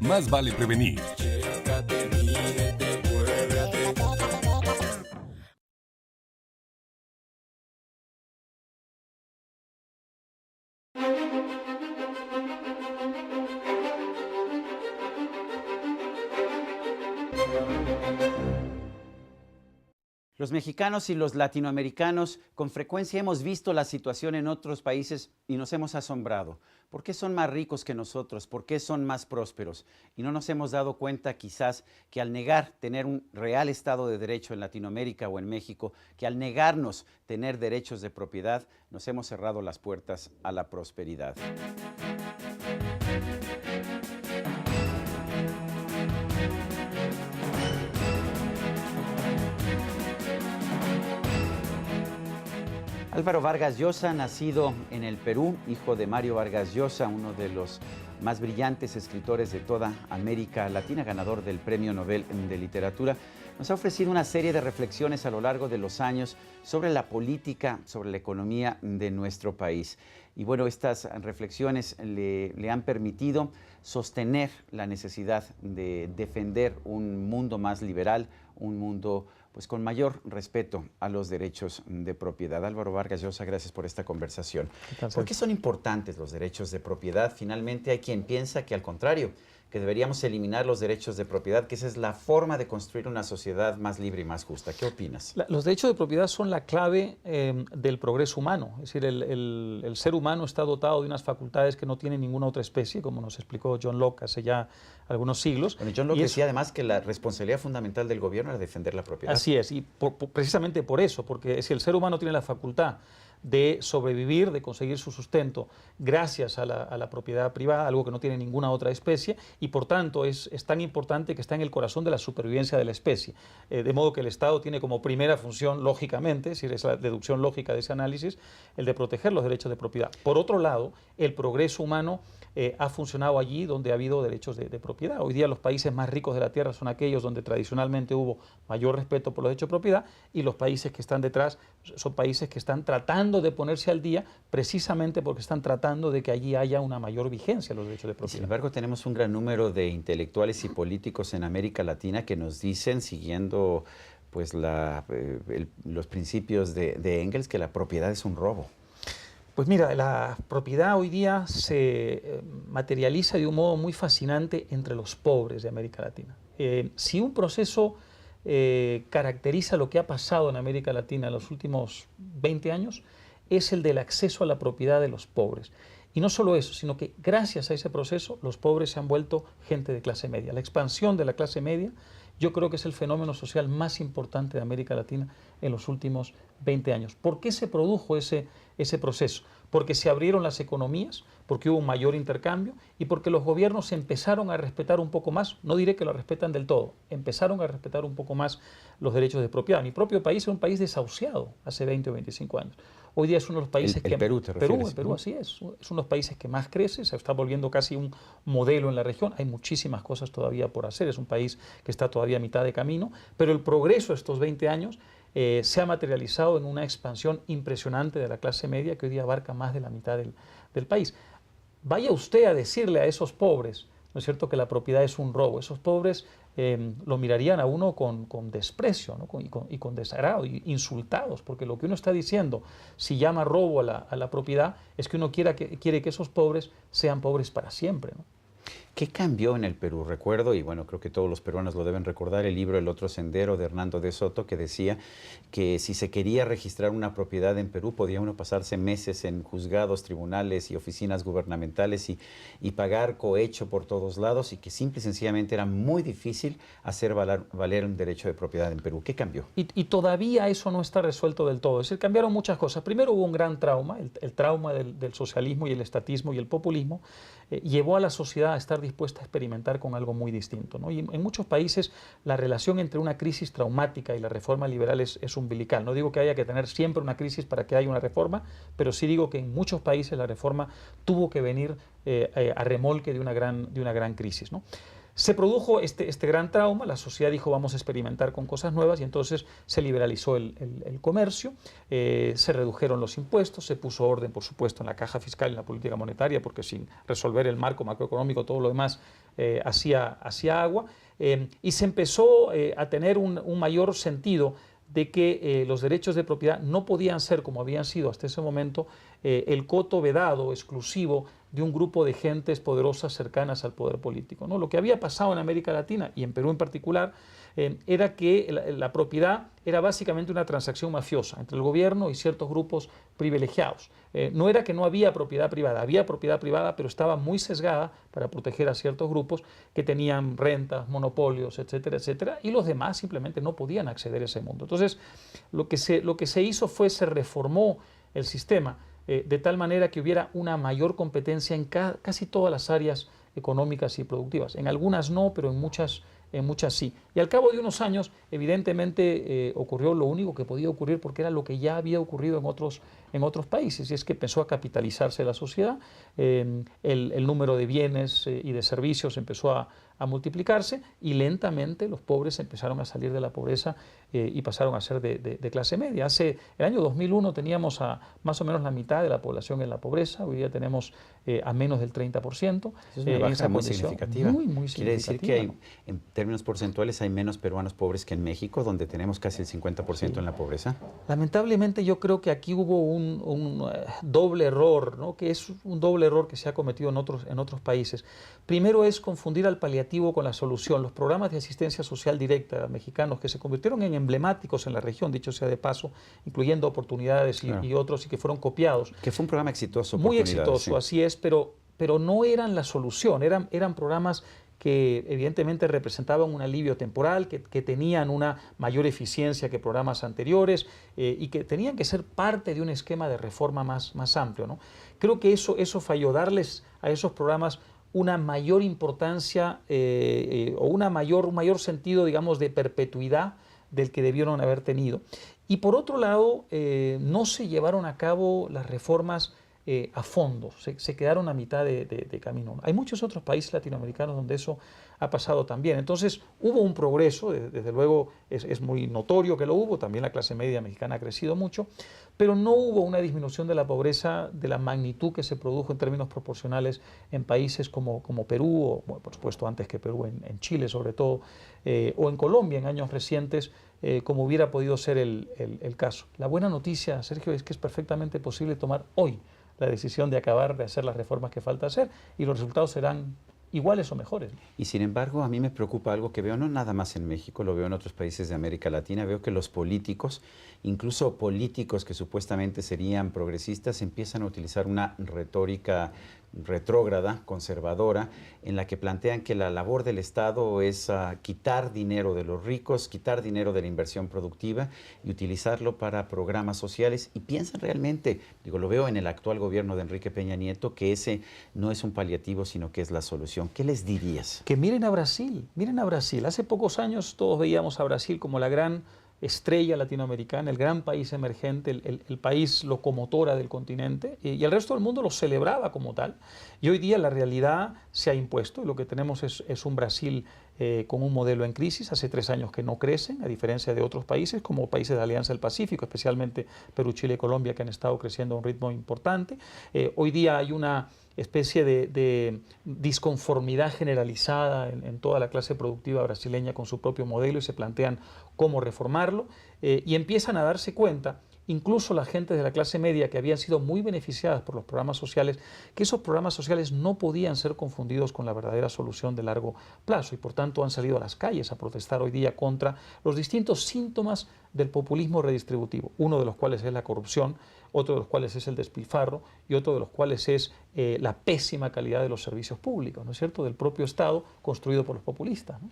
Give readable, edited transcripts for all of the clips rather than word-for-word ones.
Más vale prevenir. Los mexicanos y los latinoamericanos con frecuencia hemos visto la situación en otros países y nos hemos asombrado. ¿Por qué son más ricos que nosotros? ¿Por qué son más prósperos? Y no nos hemos dado cuenta quizás que al negar tener un real Estado de Derecho en Latinoamérica o en México, que al negarnos tener derechos de propiedad, nos hemos cerrado las puertas a la prosperidad. Álvaro Vargas Llosa, nacido en el Perú, hijo de Mario Vargas Llosa, uno de los más brillantes escritores de toda América Latina, ganador del Premio Nobel de Literatura, nos ha ofrecido una serie de reflexiones a lo largo de los años sobre la política, sobre la economía de nuestro país. Y bueno, estas reflexiones le han permitido sostener la necesidad de defender un mundo más liberal, un mundo pues con mayor respeto a los derechos de propiedad. Álvaro Vargas Llosa, gracias por esta conversación. ¿Por qué son importantes los derechos de propiedad? Finalmente hay quien piensa que al contrario, que deberíamos eliminar los derechos de propiedad, que esa es la forma de construir una sociedad más libre y más justa. ¿Qué opinas? Los derechos de propiedad son la clave del progreso humano. Es decir, el ser humano está dotado de unas facultades que no tiene ninguna otra especie, como nos explicó John Locke hace ya algunos siglos. Bueno, John Locke decía además que la responsabilidad fundamental del gobierno era defender la propiedad. Así es, y precisamente por eso, porque si el ser humano tiene la facultad de sobrevivir, de conseguir su sustento gracias a la propiedad privada, algo que no tiene ninguna otra especie, y por tanto es tan importante que está en el corazón de la supervivencia de la especie. De modo que el Estado tiene como primera función, lógicamente, es decir, es la deducción lógica de ese análisis, el de proteger los derechos de propiedad. Por otro lado, el progreso humano ha funcionado allí donde ha habido derechos de propiedad. Hoy día los países más ricos de la tierra son aquellos donde tradicionalmente hubo mayor respeto por los derechos de propiedad, y los países que están detrás son países que están tratando de ponerse al día precisamente porque están tratando de que allí haya una mayor vigencia de los derechos de propiedad. Sin embargo, tenemos un gran número de intelectuales y políticos en América Latina que nos dicen, siguiendo pues los principios de Engels, que la propiedad es un robo. Pues mira, la propiedad hoy día se materializa de un modo muy fascinante entre los pobres de América Latina. Si un proceso caracteriza lo que ha pasado en América Latina en los últimos 20 años, es el del acceso a la propiedad de los pobres. Y no solo eso, sino que gracias a ese proceso los pobres se han vuelto gente de clase media. La expansión de la clase media yo creo que es el fenómeno social más importante de América Latina en los últimos 20 años. ¿Por qué se produjo ese proceso? Porque se abrieron las economías, porque hubo un mayor intercambio y porque los gobiernos empezaron a respetar un poco más, no diré que lo respetan del todo, empezaron a respetar un poco más los derechos de propiedad. Mi propio país era un país desahuciado hace 20 o 25 años. Hoy día es uno de los países que... Perú, ¿te refieres? El Perú, así es. Es uno de los países que más crece, se está volviendo casi un modelo en la región. Hay muchísimas cosas todavía por hacer, es un país que está todavía a mitad de camino, pero el progreso de estos 20 años se ha materializado en una expansión impresionante de la clase media que hoy día abarca más de la mitad del país. Vaya usted a decirle a esos pobres, ¿no es cierto?, que la propiedad es un robo. Esos pobres lo mirarían a uno con desprecio, ¿no?, y con desagrado, y insultados, porque lo que uno está diciendo, si llama robo a la propiedad, es que uno quiere que esos pobres sean pobres para siempre, ¿no? ¿Qué cambió en el Perú? Recuerdo, y bueno, creo que todos los peruanos lo deben recordar, el libro El otro sendero de Hernando de Soto, que decía que si se quería registrar una propiedad en Perú, podía uno pasarse meses en juzgados, tribunales y oficinas gubernamentales y pagar cohecho por todos lados, y que simple y sencillamente era muy difícil hacer valer un derecho de propiedad en Perú. ¿Qué cambió? Y todavía eso no está resuelto del todo. Es decir, cambiaron muchas cosas. Primero hubo un gran trauma, el trauma del socialismo y el estatismo y el populismo, llevó a la sociedad a estar dispuesta a experimentar con algo muy distinto, ¿no? Y en muchos países la relación entre una crisis traumática y la reforma liberal es umbilical. No digo que haya que tener siempre una crisis para que haya una reforma, pero sí digo que en muchos países la reforma tuvo que venir a remolque de una gran crisis, ¿no? Se produjo este gran trauma, la sociedad dijo vamos a experimentar con cosas nuevas y entonces se liberalizó el comercio, se redujeron los impuestos, se puso orden por supuesto en la caja fiscal y en la política monetaria porque sin resolver el marco macroeconómico todo lo demás hacía agua y se empezó a tener un mayor sentido de que los derechos de propiedad no podían ser, como habían sido hasta ese momento, el coto vedado, exclusivo de un grupo de gentes poderosas cercanas al poder político, ¿no? Lo que había pasado en América Latina y en Perú en particular era que la propiedad era básicamente una transacción mafiosa entre el gobierno y ciertos grupos privilegiados. No era que no había propiedad privada, pero estaba muy sesgada para proteger a ciertos grupos que tenían rentas, monopolios, etcétera, etcétera, y los demás simplemente no podían acceder a ese mundo. Entonces, lo que se hizo fue, se reformó el sistema de tal manera que hubiera una mayor competencia en casi todas las áreas económicas y productivas. En algunas no, pero en muchas sí. Y al cabo de unos años, evidentemente, ocurrió lo único que podía ocurrir porque era lo que ya había ocurrido en otros países, y es que empezó a capitalizarse la sociedad, el número de bienes y de servicios empezó a multiplicarse y lentamente los pobres empezaron a salir de la pobreza y pasaron a ser de clase media. El año 2001 teníamos a más o menos la mitad de la población en la pobreza, hoy día tenemos a menos del 30%. Es una baja muy significativa. Muy significativa. Quiere decir que en términos porcentuales hay menos peruanos pobres que en México, donde tenemos casi el 50% en la pobreza. Lamentablemente yo creo que aquí hubo un doble error, ¿no? Que es un doble error que se ha cometido en otros países. Primero es confundir al paliativo con la solución. Los programas de asistencia social directa mexicanos que se convirtieron en emblemáticos en la región, dicho sea de paso, incluyendo Oportunidades y otros, y que fueron copiados. Que fue un programa exitoso. Muy exitoso, sí. Así es, pero no eran la solución, eran programas que evidentemente representaban un alivio temporal, que tenían una mayor eficiencia que programas anteriores y que tenían que ser parte de un esquema de reforma más amplio, ¿no? Creo que eso falló, darles a esos programas una mayor importancia o un mayor sentido, digamos, de perpetuidad del que debieron haber tenido. Y por otro lado, no se llevaron a cabo las reformas a fondo, se quedaron a mitad de camino. Hay muchos otros países latinoamericanos donde eso ha pasado también. Entonces hubo un progreso, desde luego es muy notorio que lo hubo, también la clase media mexicana ha crecido mucho, pero no hubo una disminución de la pobreza de la magnitud que se produjo en términos proporcionales en países como Perú, o bueno, por supuesto antes que Perú, en Chile sobre todo, o en Colombia en años recientes, como hubiera podido ser el caso. La buena noticia, Sergio, es que es perfectamente posible tomar hoy la decisión de acabar de hacer las reformas que falta hacer y los resultados serán iguales o mejores. Y sin embargo, a mí me preocupa algo que veo no nada más en México, lo veo en otros países de América Latina, veo que los políticos, incluso políticos que supuestamente serían progresistas, empiezan a utilizar una retórica retrógrada, conservadora, en la que plantean que la labor del Estado es quitar dinero de los ricos, quitar dinero de la inversión productiva y utilizarlo para programas sociales, y piensan realmente, digo, lo veo en el actual gobierno de Enrique Peña Nieto, que ese no es un paliativo, sino que es la solución. ¿Qué les dirías? Que miren a Brasil, miren a Brasil. Hace pocos años todos veíamos a Brasil como la gran estrella latinoamericana, el gran país emergente, el país locomotora del continente, y el resto del mundo lo celebraba como tal. Y hoy día la realidad se ha impuesto y lo que tenemos es un Brasil con un modelo en crisis. Hace 3 años que no crecen, a diferencia de otros países como países de la Alianza del Pacífico, especialmente Perú, Chile y Colombia, que han estado creciendo a un ritmo importante. Hoy día hay una especie de disconformidad generalizada en toda la clase productiva brasileña con su propio modelo, y se plantean cómo reformarlo, y empiezan a darse cuenta, incluso la gente de la clase media que habían sido muy beneficiadas por los programas sociales, que esos programas sociales no podían ser confundidos con la verdadera solución de largo plazo, y por tanto han salido a las calles a protestar hoy día contra los distintos síntomas del populismo redistributivo, uno de los cuales es la corrupción, otro de los cuales es el despilfarro y otro de los cuales es la pésima calidad de los servicios públicos, ¿no es cierto?, del propio Estado construido por los populistas, ¿no?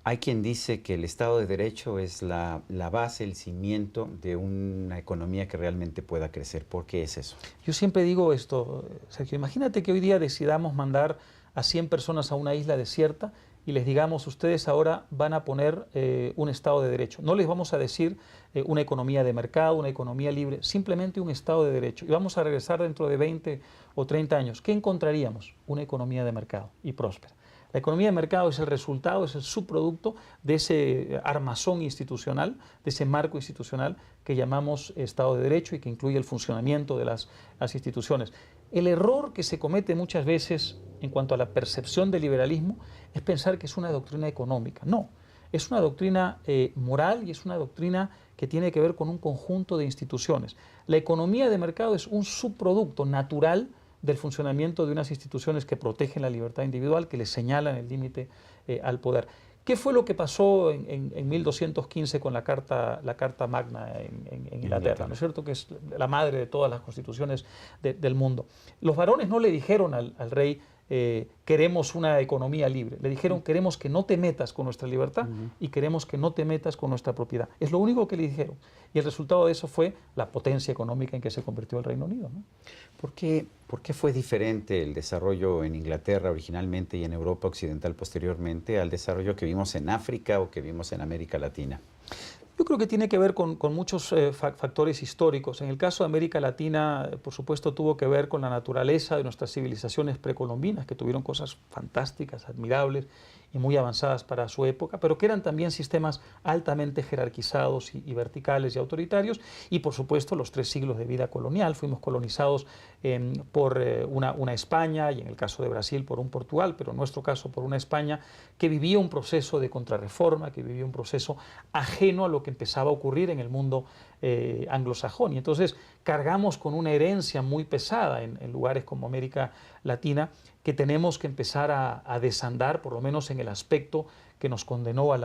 Hay quien dice que el Estado de Derecho es la base, el cimiento de una economía que realmente pueda crecer. ¿Por qué es eso? Yo siempre digo esto, Sergio, imagínate que hoy día decidamos mandar a 100 personas a una isla desierta y les digamos, ustedes ahora van a poner un Estado de Derecho. No les vamos a decir una economía de mercado, una economía libre, simplemente un Estado de Derecho. Y vamos a regresar dentro de 20 o 30 años. ¿Qué encontraríamos? Una economía de mercado y próspera. La economía de mercado es el resultado, es el subproducto de ese armazón institucional, de ese marco institucional que llamamos Estado de Derecho y que incluye el funcionamiento de las instituciones. El error que se comete muchas veces en cuanto a la percepción del liberalismo es pensar que es una doctrina económica. No, es una doctrina moral y es una doctrina que tiene que ver con un conjunto de instituciones. La economía de mercado es un subproducto natural del funcionamiento de unas instituciones que protegen la libertad individual, que le señalan el límite al poder. ¿Qué fue lo que pasó en 1215 con la Carta Magna en Inglaterra, ¿no es cierto?, que es la madre de todas las constituciones del mundo? Los varones no le dijeron al rey, queremos una economía libre. Le dijeron, queremos que no te metas con nuestra libertad y queremos que no te metas con nuestra propiedad. Es lo único que le dijeron. Y el resultado de eso fue la potencia económica en que se convirtió el Reino Unido, ¿no? ¿Por qué fue diferente el desarrollo en Inglaterra originalmente y en Europa Occidental posteriormente al desarrollo que vimos en África o que vimos en América Latina? Yo creo que tiene que ver con muchos factores históricos. En el caso de América Latina, por supuesto, tuvo que ver con la naturaleza de nuestras civilizaciones precolombinas, que tuvieron cosas fantásticas, admirables y muy avanzadas para su época, pero que eran también sistemas altamente jerarquizados y verticales y autoritarios. Y, por supuesto, los 3 siglos de vida colonial. Fuimos colonizados por una España, y en el caso de Brasil por un Portugal, pero en nuestro caso por una España que vivía un proceso de contrarreforma, que vivía un proceso ajeno a lo que empezaba a ocurrir en el mundo anglosajón. Y entonces cargamos con una herencia muy pesada en lugares como América Latina, que tenemos que empezar a desandar, por lo menos en el aspecto que nos condenó a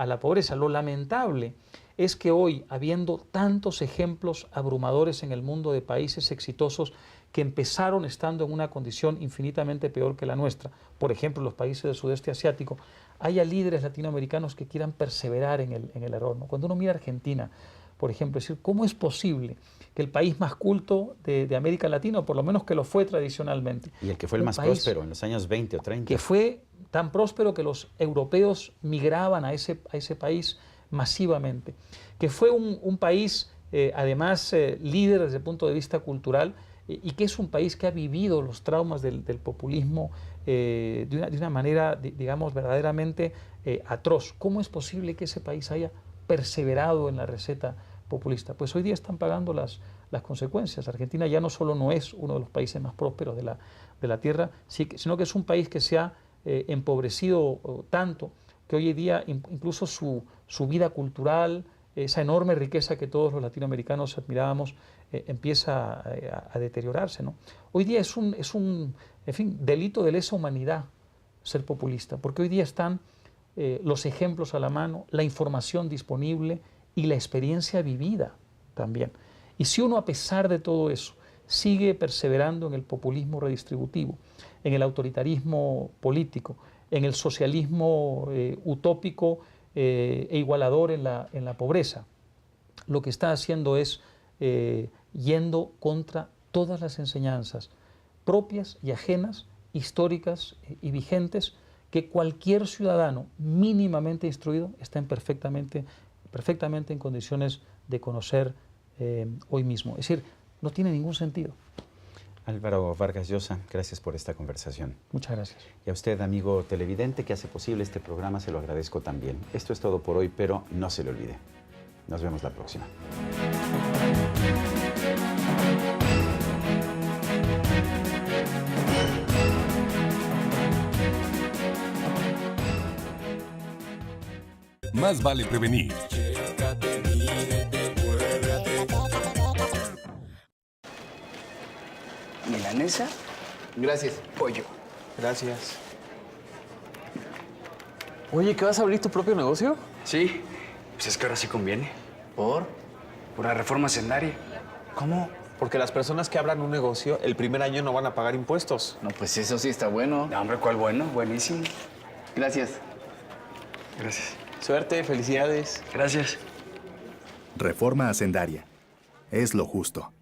la pobreza. Lo lamentable es que hoy, habiendo tantos ejemplos abrumadores en el mundo de países exitosos que empezaron estando en una condición infinitamente peor que la nuestra, por ejemplo, los países del sudeste asiático, haya líderes latinoamericanos que quieran perseverar en el error, ¿no? Cuando uno mira a Argentina, por ejemplo, es decir, ¿cómo es posible que el país más culto de América Latina, o por lo menos que lo fue tradicionalmente, y el que fue el más próspero en los años 20 o 30, que fue tan próspero que los europeos migraban a ese país masivamente, que fue un país además líder desde el punto de vista cultural, y que es un país que ha vivido los traumas del populismo de una manera, digamos, verdaderamente atroz? ¿Cómo es posible que ese país haya perseverado en la receta populista? Pues hoy día están pagando las consecuencias. Argentina ya no solo no es uno de los países más prósperos de la tierra, sino que es un país que se ha empobrecido tanto que hoy en día incluso su vida cultural, esa enorme riqueza que todos los latinoamericanos admirábamos, empieza a deteriorarse, ¿no? Hoy día es un en fin, delito de lesa humanidad ser populista, porque hoy día están los ejemplos a la mano, la información disponible y la experiencia vivida también. Y si uno, a pesar de todo eso, sigue perseverando en el populismo redistributivo, en el autoritarismo político, en el socialismo utópico e igualador en la pobreza, lo que está haciendo es yendo contra todas las enseñanzas propias y ajenas, históricas y vigentes, que cualquier ciudadano mínimamente instruido está perfectamente en condiciones de conocer hoy mismo. Es decir, no tiene ningún sentido. Álvaro Vargas Llosa, gracias por esta conversación. Muchas gracias. Y a usted, amigo televidente, que hace posible este programa, se lo agradezco también. Esto es todo por hoy, pero no se le olvide. Nos vemos la próxima. Más vale prevenir. ¿Milanesa? Gracias. Pollo. Gracias. Oye, ¿qué vas a abrir tu propio negocio? Sí, pues es que ahora sí conviene. ¿Por? Por la reforma hacendaria. ¿Cómo? Porque las personas que abran un negocio el primer año no van a pagar impuestos. No, pues eso sí está bueno. No, hombre, ¿cuál bueno? Buenísimo. Gracias. Gracias. Suerte, felicidades. Gracias. Reforma hacendaria. Es lo justo.